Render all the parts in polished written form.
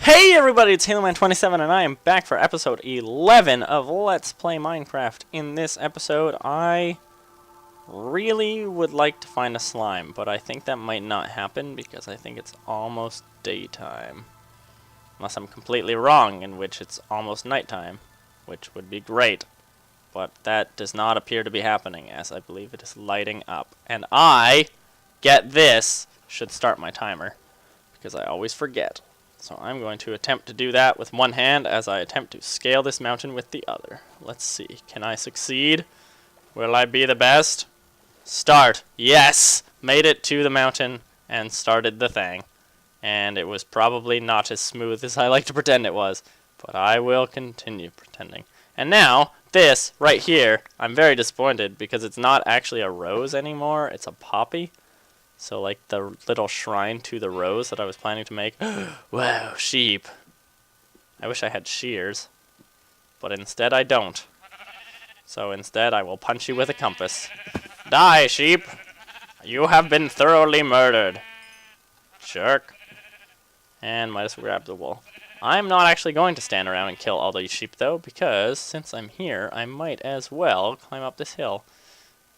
Hey everybody, it's HaloMan27 and I am back for episode 11 of Let's Play Minecraft. In this episode, I really would like to find a slime, but I think that might not happen because I think it's almost daytime. Unless I'm completely wrong, in which it's almost nighttime, which would be great. But that does not appear to be happening, as I believe it is lighting up. And I, get this, should start my timer, because I always forget. So I'm going to attempt to do that with one hand as I attempt to scale this mountain with the other. Let's see. Can I succeed? Will I be the best? Start. Yes! Made it to the mountain and started the thing. And it was probably not as smooth as I like to pretend it was. But I will continue pretending. And now, this right here, I'm very disappointed because it's not actually a rose anymore. It's a poppy. So, like, the little shrine to the rose that I was planning to make. Wow, sheep. I wish I had shears. But instead I don't. So instead I will punch you with a compass. Die, sheep! You have been thoroughly murdered. Jerk. And might as well grab the wool. I'm not actually going to stand around and kill all these sheep, though, because since I'm here, I might as well climb up this hill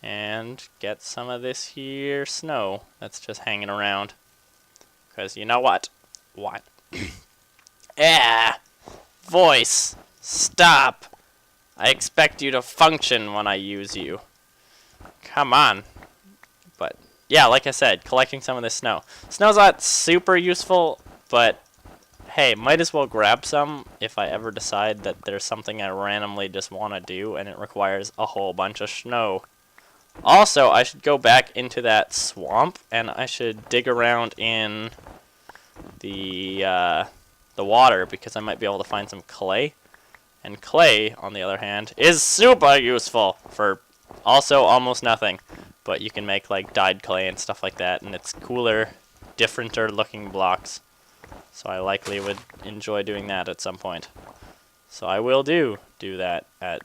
and get some of this here snow that's just hanging around. Because you know what? What? Voice! Stop! I expect you to function when I use you. Come on. But, yeah, like I said, collecting some of this snow. Snow's not super useful, but hey, might as well grab some if I ever decide that there's something I randomly just want to do and it requires a whole bunch of snow. Also, I should go back into that swamp, and I should dig around in the water, because I might be able to find some clay. And clay, on the other hand, is super useful for also almost nothing. But you can make, like, dyed clay and stuff like that, and it's cooler, differenter looking blocks. So I likely would enjoy doing that at some point. So I will do that at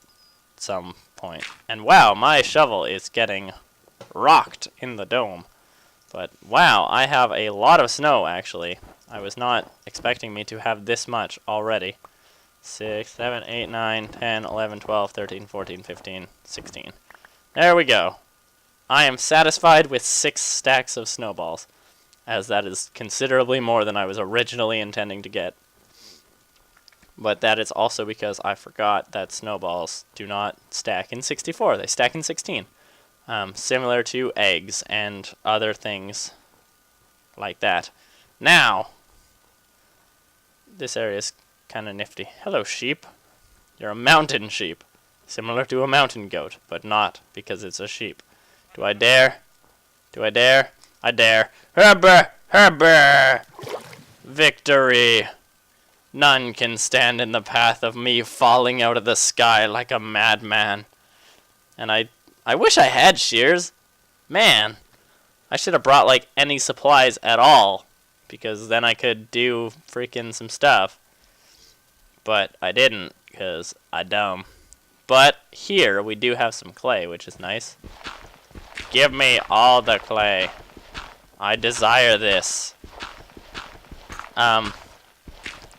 some point. And wow, my shovel is getting rocked in the dome. But wow, I have a lot of snow, actually. I was not expecting me to have this much already. 6, 7, 8, 9, 10, 11, 12, 13, 14, 15, 16. There we go. I am satisfied with 6 stacks of snowballs, as that is considerably more than I was originally intending to get. But that is also because I forgot that snowballs do not stack in 64. They stack in 16. Similar to eggs and other things like that. Now, this area is kind of nifty. Hello, sheep. You're a mountain sheep. Similar to a mountain goat, but not because it's a sheep. Do I dare? Do I dare? I dare. Herber! Herber! Victory! None can stand in the path of me falling out of the sky like a madman. And I wish I had shears. Man, I should have brought, like, any supplies at all, because then I could do freaking some stuff. But I didn't, because I'm dumb. But here we do have some clay, which is nice. Give me all the clay. I desire this.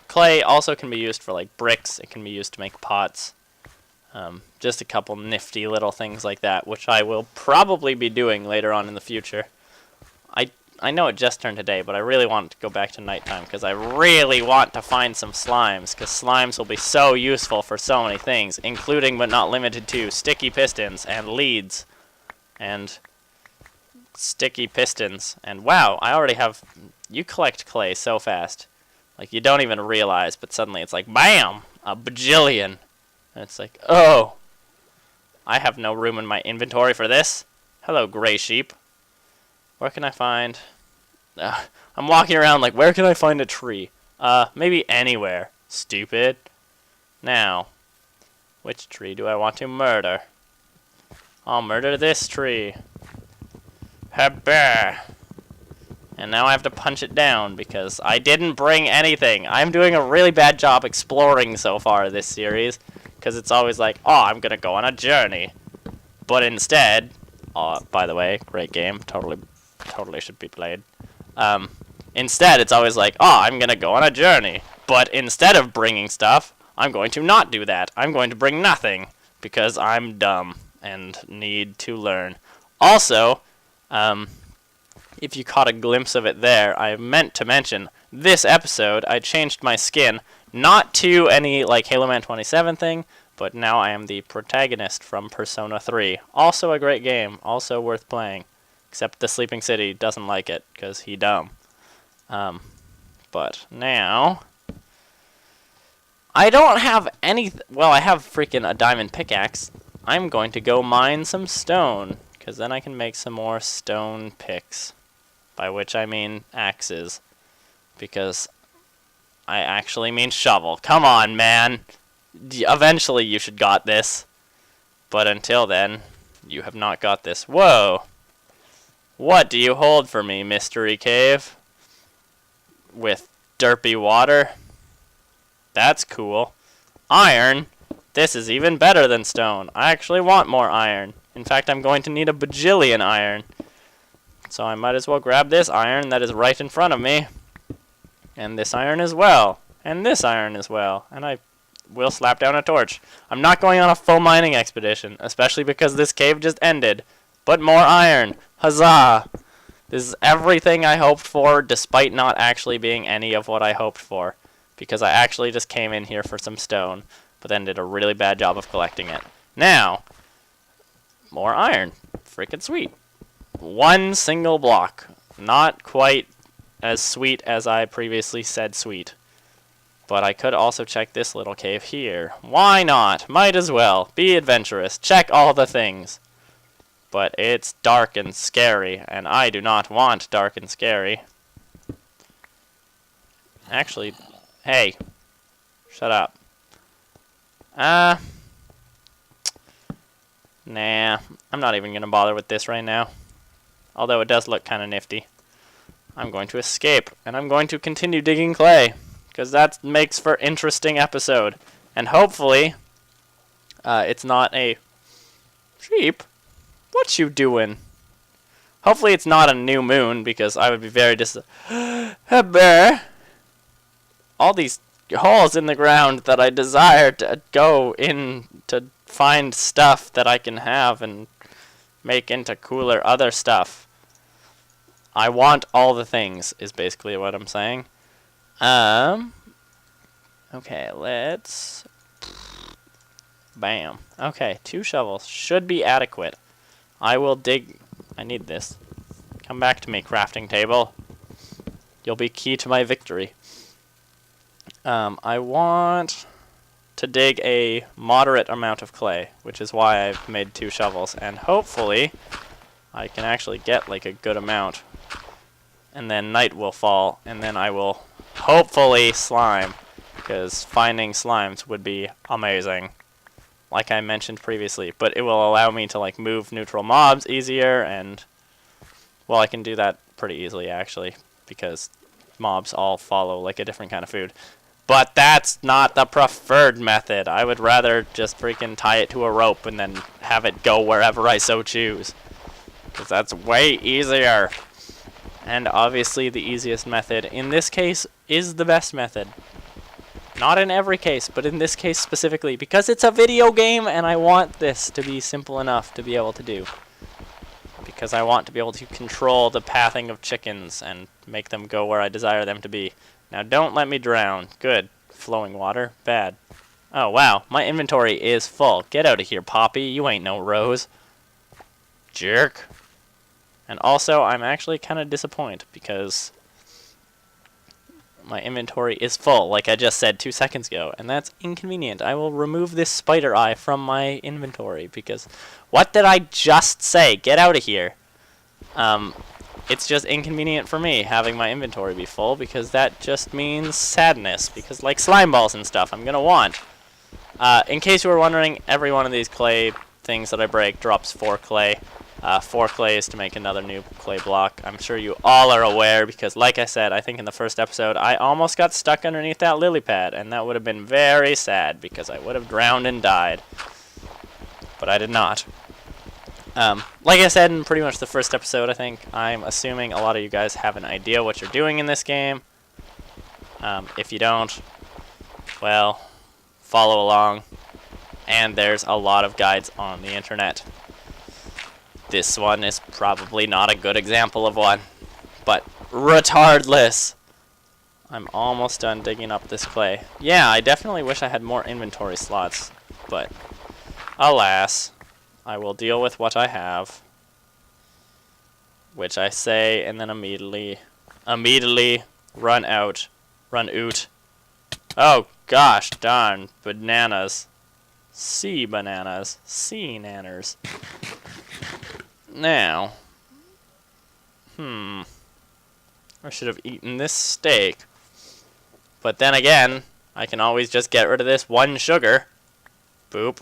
Clay also can be used for, like, bricks. It can be used to make pots. Just a couple nifty little things like that, which I will probably be doing later on in the future. I know it just turned today, but I really want to go back to nighttime, because I really want to find some slimes, because slimes will be so useful for so many things, including but not limited to sticky pistons and leads and sticky pistons. And wow, I already have... You collect clay so fast. Like, you don't even realize, but suddenly it's like, BAM! A bajillion. And it's like, oh! I have no room in my inventory for this. Hello, gray sheep. Where can I find... I'm walking around like, where can I find a tree? Maybe anywhere. Stupid. Now, which tree do I want to murder? I'll murder this tree. Habah! And now I have to punch it down because I didn't bring anything. I'm doing a really bad job exploring so far this series, because it's always like, oh, I'm going to go on a journey. But instead, by the way, great game, totally should be played. Instead, it's always like, oh, I'm going to go on a journey. But instead of bringing stuff, I'm going to not do that. I'm going to bring nothing, because I'm dumb and need to learn. Also, if you caught a glimpse of it there, I meant to mention, this episode, I changed my skin, not to any, like, Halo Man 27 thing, but now I am the protagonist from Persona 3. Also a great game, also worth playing. Except the Sleeping City doesn't like it, because he dumb. But now, I don't have any, well, I have freaking a diamond pickaxe. I'm going to go mine some stone, because then I can make some more stone picks. By which I mean axes. Because I actually mean shovel. Come on, man! Eventually you should got this. But until then, you have not got this. Whoa! What do you hold for me, Mystery Cave? With derpy water? That's cool. Iron? This is even better than stone. I actually want more iron. In fact, I'm going to need a bajillion iron. So I might as well grab this iron that is right in front of me. And this iron as well. And this iron as well. And I will slap down a torch. I'm not going on a full mining expedition, especially because this cave just ended. But more iron. Huzzah! This is everything I hoped for, despite not actually being any of what I hoped for. Because I actually just came in here for some stone, but then did a really bad job of collecting it. Now, more iron. Freaking sweet. One single block. Not quite as sweet as I previously said sweet. But I could also check this little cave here. Why not? Might as well. Be adventurous. Check all the things. But it's dark and scary, and I do not want dark and scary. Actually, hey. Shut up. Nah. I'm not even going to bother with this right now. Although it does look kind of nifty. I'm going to escape, and I'm going to continue digging clay. Because that makes for interesting episode. And hopefully, it's not a sheep. What you doing? Hopefully it's not a new moon, because I would be very a bear. All these holes in the ground that I desire to go in to find stuff that I can have and make into cooler other stuff. I want all the things, is basically what I'm saying. Okay, let's... Bam. Okay, 2 shovels should be adequate. I will dig... I need this. Come back to me, crafting table. You'll be key to my victory. I want to dig a moderate amount of clay, which is why I've made 2 shovels. And hopefully, I can actually get like a good amount. And then night will fall, and then I will hopefully slime. Because finding slimes would be amazing. Like I mentioned previously, but it will allow me to like move neutral mobs easier, and well, I can do that pretty easily actually, because mobs all follow like a different kind of food. But that's not the preferred method. I would rather just freaking tie it to a rope and then have it go wherever I so choose, because that's way easier. And obviously the easiest method in this case is the best method. Not in every case, but in this case specifically, because it's a video game and I want this to be simple enough to be able to do. Because I want to be able to control the pathing of chickens and make them go where I desire them to be. Now don't let me drown. Good. Flowing water. Bad. Oh wow, my inventory is full. Get out of here, Poppy. You ain't no Rose. Jerk. And also, I'm actually kind of disappointed because my inventory is full, like I just said 2 seconds ago, and that's inconvenient. I will remove this spider eye from my inventory, because what did I just say? Get out of here. It's just inconvenient for me having my inventory be full, because that just means sadness, because like slime balls and stuff I'm gonna want. In case you were wondering, every one of these clay things that I break drops 4 clay. 4 clays to make another new clay block. I'm sure you all are aware, because like I said, I think in the first episode, I almost got stuck underneath that lily pad, and that would have been very sad, because I would have drowned and died. But I did not. Like I said in pretty much the first episode, I think, I'm assuming a lot of you guys have an idea what you're doing in this game. If you don't, well, follow along. And there's a lot of guides on the internet. This one is probably not a good example of one, but retardless. I'm almost done digging up this clay. Yeah, I definitely wish I had more inventory slots, but alas, I will deal with what I have, which I say and then immediately run out. Oh gosh darn bananas. Sea bananas. Sea nanners. Now, I should have eaten this steak. But then again, I can always just get rid of this one sugar. Boop.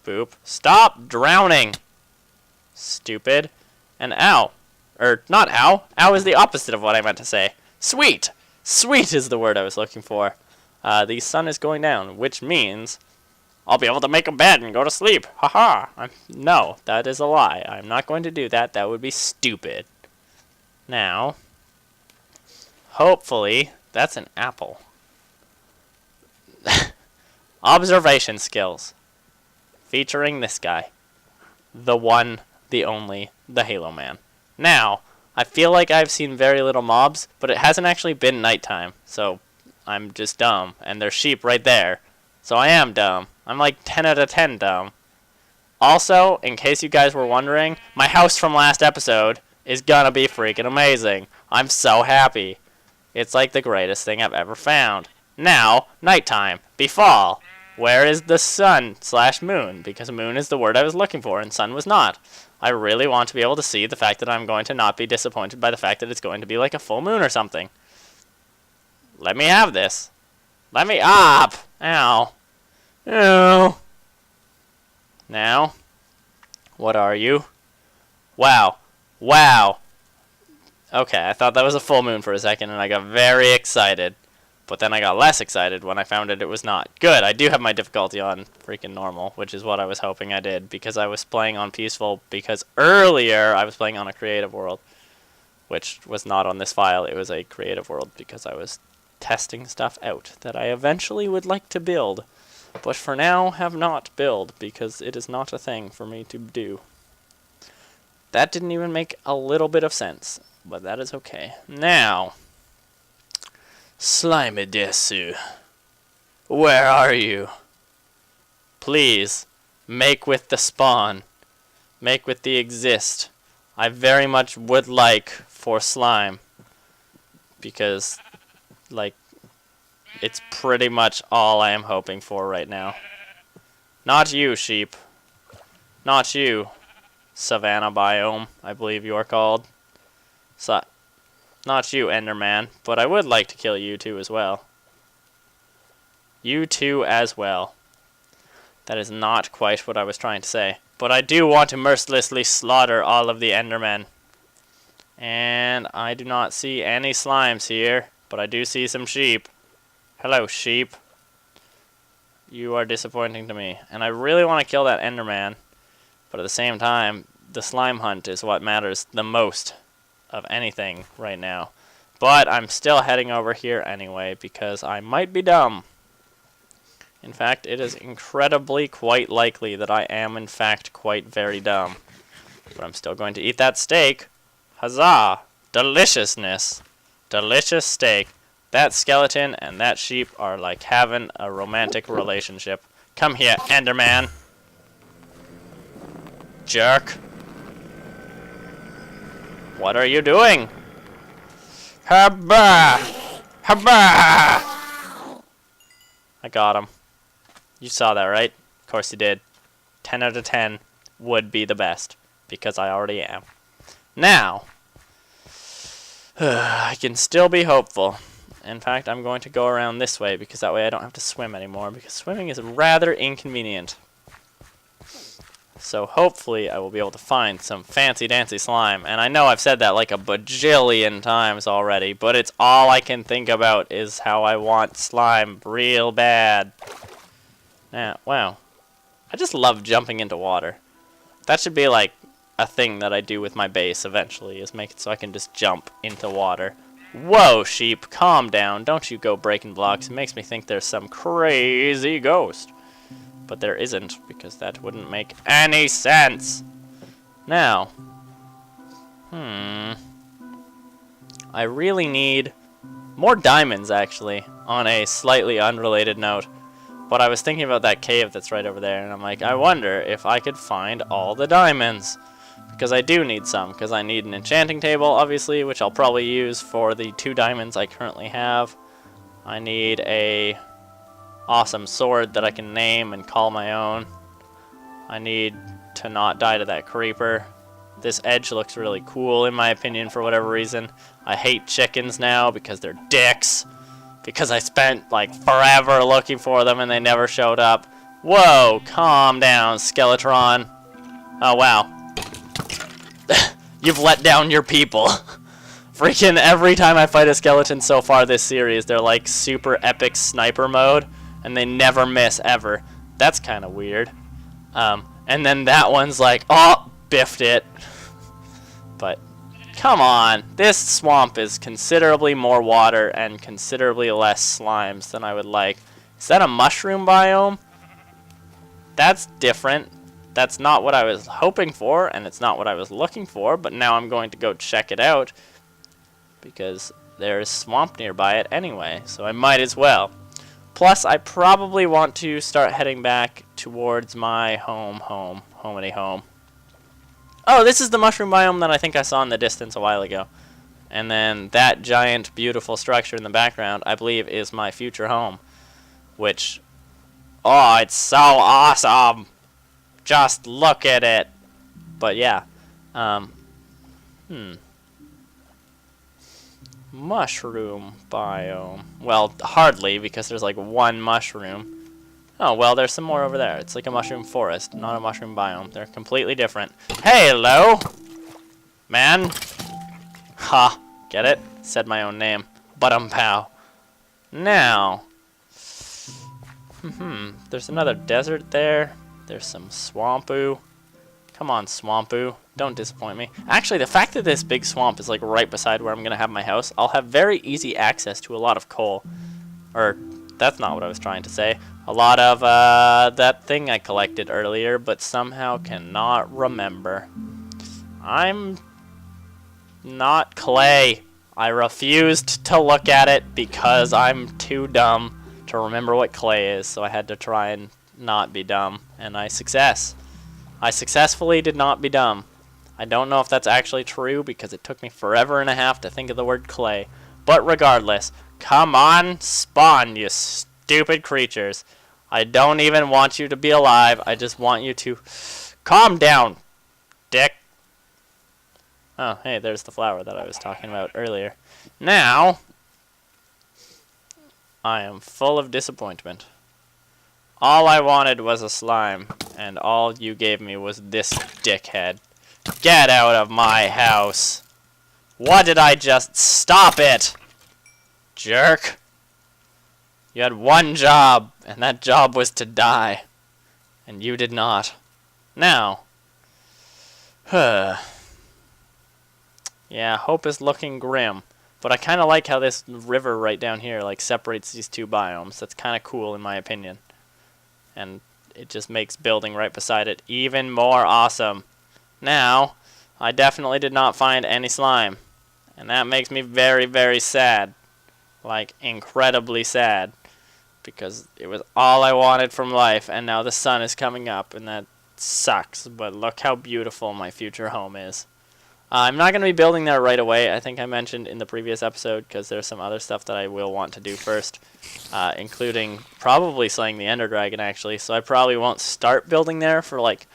Boop. Stop drowning! Stupid. And ow. Not ow. Ow is the opposite of what I meant to say. Sweet! Sweet is the word I was looking for. The sun is going down, which means I'll be able to make a bed and go to sleep. Haha. No, that is a lie. I'm not going to do that. That would be stupid. Now, hopefully, that's an apple. Observation skills. Featuring this guy. The one, the only, the Halo Man. Now, I feel like I've seen very little mobs, but it hasn't actually been nighttime, so I'm just dumb. And there's sheep right there, so I am dumb. I'm like 10 out of 10 dumb. Also, in case you guys were wondering, my house from last episode is gonna be freaking amazing. I'm so happy. It's like the greatest thing I've ever found. Now, nighttime. Be fall. Where is the sun/moon? Because moon is the word I was looking for, and sun was not. I really want to be able to see the fact that I'm going to not be disappointed by the fact that it's going to be like a full moon or something. Let me have this. Let me up! Ow. Ew. Now, what are you? Wow. Wow. Okay, I thought that was a full moon for a second, and I got very excited. But then I got less excited when I found it was not. Good, I do have my difficulty on freaking normal, which is what I was hoping I did, because I was playing on peaceful, because earlier I was playing on a creative world, which was not on this file. It was a creative world because I was testing stuff out that I eventually would like to build, but for now have not build, because it is not a thing for me to do. That didn't even make a little bit of sense, but that is okay. Now, Slimy Desu, where are you? Please, make with the spawn. Make with the exist. I very much would like for slime, because, like, it's pretty much all I am hoping for right now. Not you, sheep. Not you, Savannah Biome, I believe you are called. Not you, Enderman, but I would like to kill you two as well. You two as well. That is not quite what I was trying to say. But I do want to mercilessly slaughter all of the Endermen. And I do not see any slimes here, but I do see some sheep. Hello, sheep. You are disappointing to me. And I really want to kill that Enderman, but at the same time, the slime hunt is what matters the most of anything right now. But I'm still heading over here anyway, because I might be dumb. In fact, it is incredibly quite likely that I am in fact quite very dumb. But I'm still going to eat that steak. Huzzah! Deliciousness! Delicious steak. That skeleton and that sheep are like having a romantic relationship. Come here, Enderman. Jerk. What are you doing? Habba! Habba! I got him. You saw that, right? Of course you did. 10 out of 10 would be the best, because I already am. Now, I can still be hopeful. In fact, I'm going to go around this way, because that way I don't have to swim anymore, because swimming is rather inconvenient. So hopefully I will be able to find some fancy-dancy slime. And I know I've said that like a bajillion times already, but it's all I can think about is how I want slime real bad. Yeah, wow. I just love jumping into water. That should be like a thing that I do with my base eventually, is make it so I can just jump into water. Whoa, sheep, calm down. Don't you go breaking blocks. It makes me think there's some crazy ghost. But there isn't, because that wouldn't make any sense. Now, I really need more diamonds, actually, on a slightly unrelated note. But I was thinking about that cave that's right over there, and I'm like, I wonder if I could find all the diamonds. Because I do need some, because I need an enchanting table, obviously, which I'll probably use for the 2 diamonds I currently have. I need a awesome sword that I can name and call my own. I need to not die to that creeper. This edge looks really cool, in my opinion, for whatever reason. I hate chickens now because they're dicks. Because I spent, like, forever looking for them and they never showed up. Whoa, calm down, Skeletron. Oh, wow. You've let down your people. Freaking every time I fight a skeleton so far this series, they're like super epic sniper mode, and they never miss ever. That's kind of weird. And then that one's like, oh, biffed it. But come on, this swamp is considerably more water and considerably less slimes than I would like. Is that a mushroom biome? That's different. That's not what I was hoping for, and it's not what I was looking for, but now I'm going to go check it out because there's swamp nearby it anyway, so I might as well. Plus, I probably want to start heading back towards my homey home. Oh, this is the mushroom biome that I think I saw in the distance a while ago. And then that giant, beautiful structure in the background, I believe, is my future home. Which, oh, it's so awesome! Just look at it. But yeah. Mushroom biome. Well, hardly, because there's like 1 mushroom. Oh, well, there's some more over there. It's like a mushroom forest, not a mushroom biome. They're completely different. Hey, hello! Man. Ha. Get it? Said my own name. Pow. Now. There's another desert there. There's some Swampoo. Come on, Swampoo. Don't disappoint me. Actually, the fact that this big swamp is like right beside where I'm going to have my house, I'll have very easy access to a lot of coal. Or, that's not what I was trying to say. A lot of that thing I collected earlier, but somehow cannot remember. I'm not clay. I refused to look at it because I'm too dumb to remember what clay is, so I had to try and not be dumb, and I successfully did not be dumb. I don't know if that's actually true because it took me forever and a half to think of the word clay, but regardless, come on, spawn, you stupid creatures. I don't even want you to be alive. I just want you to calm down, dick. Oh, hey, there's the flower that I was talking about earlier. Now, I am full of disappointment. All I wanted was a slime, and all you gave me was this dickhead. Get out of my house! What did I just... Stop it! Jerk! You had 1 job, and that job was to die. And you did not. Now. Yeah, hope is looking grim. But I kind of like how this river right down here like separates these 2 biomes. That's kind of cool in my opinion. And it just makes building right beside it even more awesome. Now, I definitely did not find any slime. And that makes me very, very sad. Like, incredibly sad. Because it was all I wanted from life, and now the sun is coming up, and that sucks. But look how beautiful my future home is. I'm not going to be building there right away. I think I mentioned in the previous episode, because there's some other stuff that I will want to do first, including probably slaying the Ender Dragon, actually. So I probably won't start building there for, like,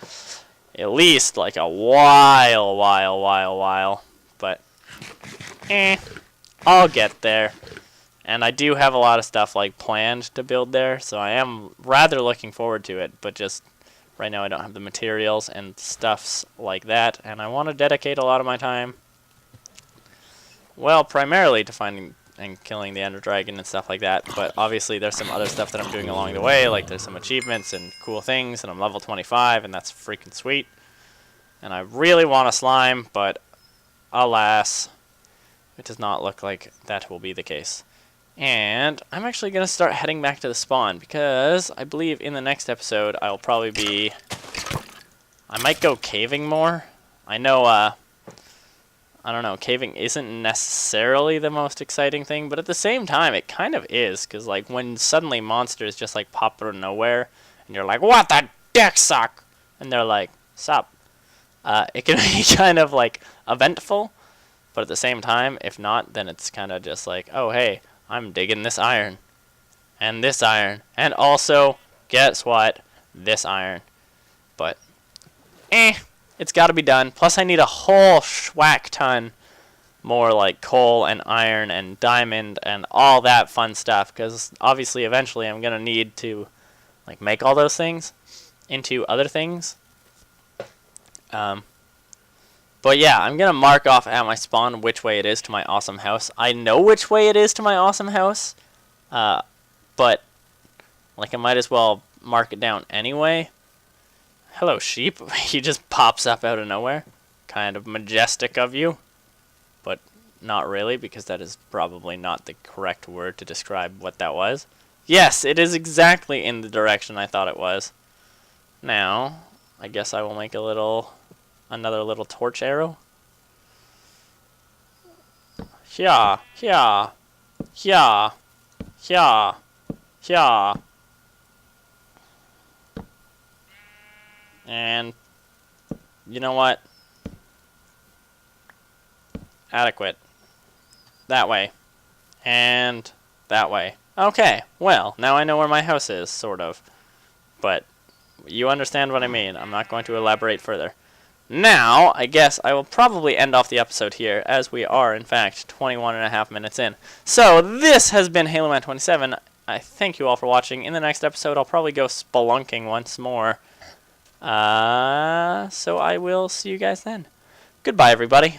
at least, like, a while. But, I'll get there. And I do have a lot of stuff, like, planned to build there, so I am rather looking forward to it, but just... right now I don't have the materials and stuffs like that, and I want to dedicate a lot of my time, well, primarily to finding and killing the Ender Dragon and stuff like that, but obviously there's some other stuff that I'm doing along the way, like there's some achievements and cool things, and I'm level 25, and that's freaking sweet, and I really want a slime, but alas, it does not look like that will be the case. And I'm actually going to start heading back to the spawn, because I believe in the next episode I'll probably be... I might go caving more. I know, I don't know, caving isn't necessarily the most exciting thing, but at the same time it kind of is, because like when suddenly monsters just like pop out of nowhere, and you're like, what the dick suck? And they're like, sup. It can be kind of like eventful, but at the same time, if not, then it's kind of just like, oh hey, I'm digging this iron. And this iron. And also, guess what? This iron. But, it's got to be done. Plus, I need a whole schwack ton more like coal and iron and diamond and all that fun stuff. Because obviously, eventually, I'm going to need to like make all those things into other things. But yeah, I'm going to mark off at my spawn which way it is to my awesome house. I know which way it is to my awesome house, but like I might as well mark it down anyway. Hello, sheep. He just pops up out of nowhere. Kind of majestic of you, but not really, because that is probably not the correct word to describe what that was. Yes, it is exactly in the direction I thought it was. Now, I guess I will make another little torch arrow. Yeah, yeah, yeah, yeah, yeah. And you know what? Adequate. That way. And that way. Okay, well, now I know where my house is, sort of. But you understand what I mean. I'm not going to elaborate further. Now, I guess I will probably end off the episode here, as we are, in fact, 21.5 minutes in. So, this has been HaloMan27. I thank you all for watching. In the next episode, I'll probably go spelunking once more. So I will see you guys then. Goodbye, everybody.